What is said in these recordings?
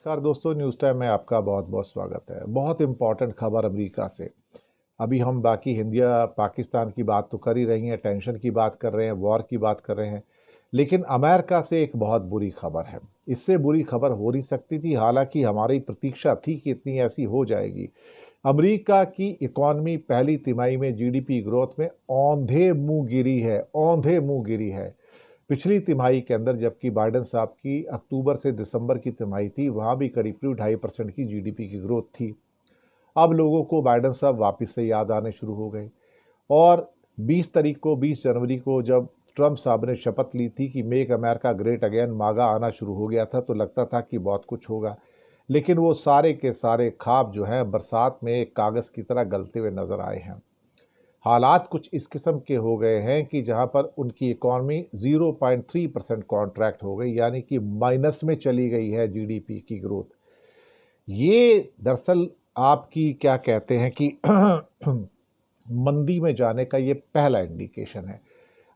नमस्कार दोस्तों, news time में आपका बहुत बहुत स्वागत है। बहुत इम्पॉर्टेंट खबर अमेरिका से। अभी हम बाकी इंडिया पाकिस्तान की बात तो कर ही रही हैं, टेंशन की बात कर रहे हैं, वॉर की बात कर रहे हैं, लेकिन अमेरिका से एक बहुत बुरी खबर है। इससे बुरी खबर हो नहीं सकती थी, हालांकि हमारी प्रतीक्षा थी कि इतनी ऐसी हो जाएगी। अमेरिका की इकॉनमी पहली तिमाही में जीडीपी ग्रोथ में औंधे मुंह गिरी है, औंधे मुंह गिरी है। पिछली तिमाही के अंदर जबकि बाइडेन साहब की अक्टूबर से दिसंबर की तिमाही थी, वहां भी करीब 2.5% की जीडीपी की ग्रोथ थी। अब लोगों को बाइडेन साहब वापस से याद आने शुरू हो गए और 20 जनवरी को जब ट्रंप साहब ने शपथ ली थी कि मेक अमेरिका ग्रेट अगेन, मागा आना शुरू हो गया था, तो लगता था कि बहुत कुछ होगा। लेकिन वो सारे के सारे ख्वाब जो हैं बरसात में एक कागज की तरह गलते हुए नजर आए हैं। हालात कुछ इस किस्म के हो गए हैं कि जहां पर उनकी इकॉनमी 0.3% कॉन्ट्रैक्ट हो गई, यानी कि माइनस में चली गई है जीडीपी की ग्रोथ। ये दरअसल आपकी क्या कहते हैं कि मंदी में जाने का ये पहला इंडिकेशन है।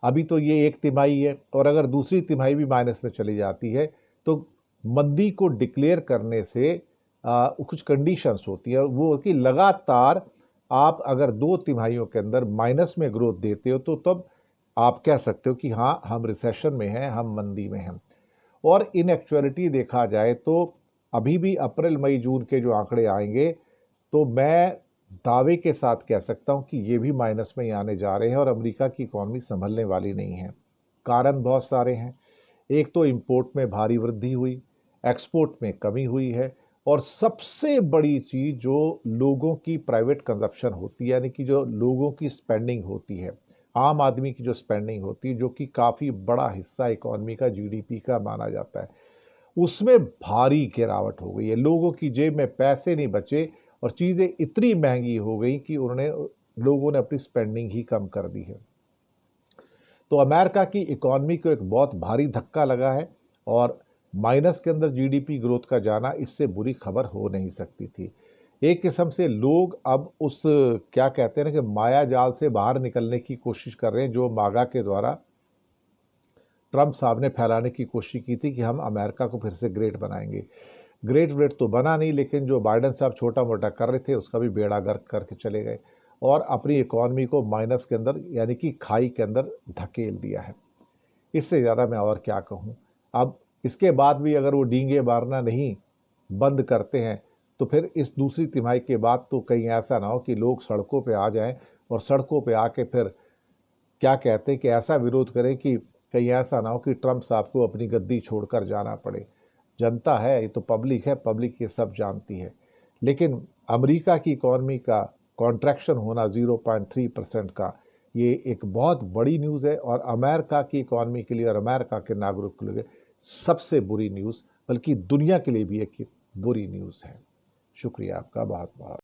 अभी तो ये एक तिमाही है और अगर दूसरी तिमाही भी माइनस में चली जाती है तो मंदी को डिक्लेयर करने से कुछ कंडीशंस होती है, और वो कि लगातार आप अगर 2 तिमाहियों के अंदर माइनस में ग्रोथ देते हो तो तब आप कह सकते हो कि हाँ, हम रिसेशन में हैं, हम मंदी में हैं। और इन एक्चुअलिटी देखा जाए तो अभी भी अप्रैल मई जून के जो आंकड़े आएंगे तो मैं दावे के साथ कह सकता हूं कि ये भी माइनस में ही आने जा रहे हैं और अमेरिका की इकॉनमी संभलने वाली नहीं है। कारण बहुत सारे हैं। एक तो इंपोर्ट में भारी वृद्धि हुई, एक्सपोर्ट में कमी हुई है, और सबसे बड़ी चीज जो लोगों की प्राइवेट कंजप्शन होती है, यानी कि जो लोगों की स्पेंडिंग होती है, आम आदमी की जो स्पेंडिंग होती है, जो कि काफी बड़ा हिस्सा इकोनॉमी का, जीडीपी का माना जाता है, उसमें भारी गिरावट हो गई है। लोगों की जेब में पैसे नहीं बचे और चीजें इतनी महंगी हो गई कि लोगों ने अपनी स्पेंडिंग ही कम कर दी है। तो अमेरिका की इकॉनमी को एक बहुत भारी धक्का लगा है और माइनस के अंदर जीडीपी ग्रोथ का जाना इससे बुरी खबर हो नहीं सकती थी। एक किस्म से लोग अब उस क्या कहते हैं ना कि माया जाल से बाहर निकलने की कोशिश कर रहे हैं, जो मागा के द्वारा ट्रंप साहब ने फैलाने की कोशिश की थी कि हम अमेरिका को फिर से ग्रेट बनाएंगे। ग्रेट व्रेट तो बना नहीं, लेकिन जो बाइडेन साहब छोटा मोटा कर रहे थे उसका भी बेड़ा गर्क करके चले गए और अपनी इकॉनमी को माइनस के अंदर, यानी कि खाई के अंदर धकेल दिया है। इससे ज़्यादा मैं और क्या कहूँ। अब इसके बाद भी अगर वो डींगे मारना नहीं बंद करते हैं तो फिर इस दूसरी तिमाही के बाद तो कहीं ऐसा ना हो कि लोग सड़कों पे आ जाएं और सड़कों पे आके फिर क्या कहते हैं कि ऐसा विरोध करें कि कहीं ऐसा ना हो कि ट्रंप साहब को अपनी गद्दी छोड़कर जाना पड़े। जनता है, ये तो पब्लिक है, पब्लिक ये सब जानती है। लेकिन अमेरिका की इकॉनमी का कॉन्ट्रैक्शन होना 0.3% का, ये एक बहुत बड़ी न्यूज़ है और अमेरिका की इकॉनमी के लिए और अमेरिका के नागरिक के लिए सबसे बुरी न्यूज़, बल्कि दुनिया के लिए भी एक बुरी न्यूज़ है। शुक्रिया आपका बहुत बहुत।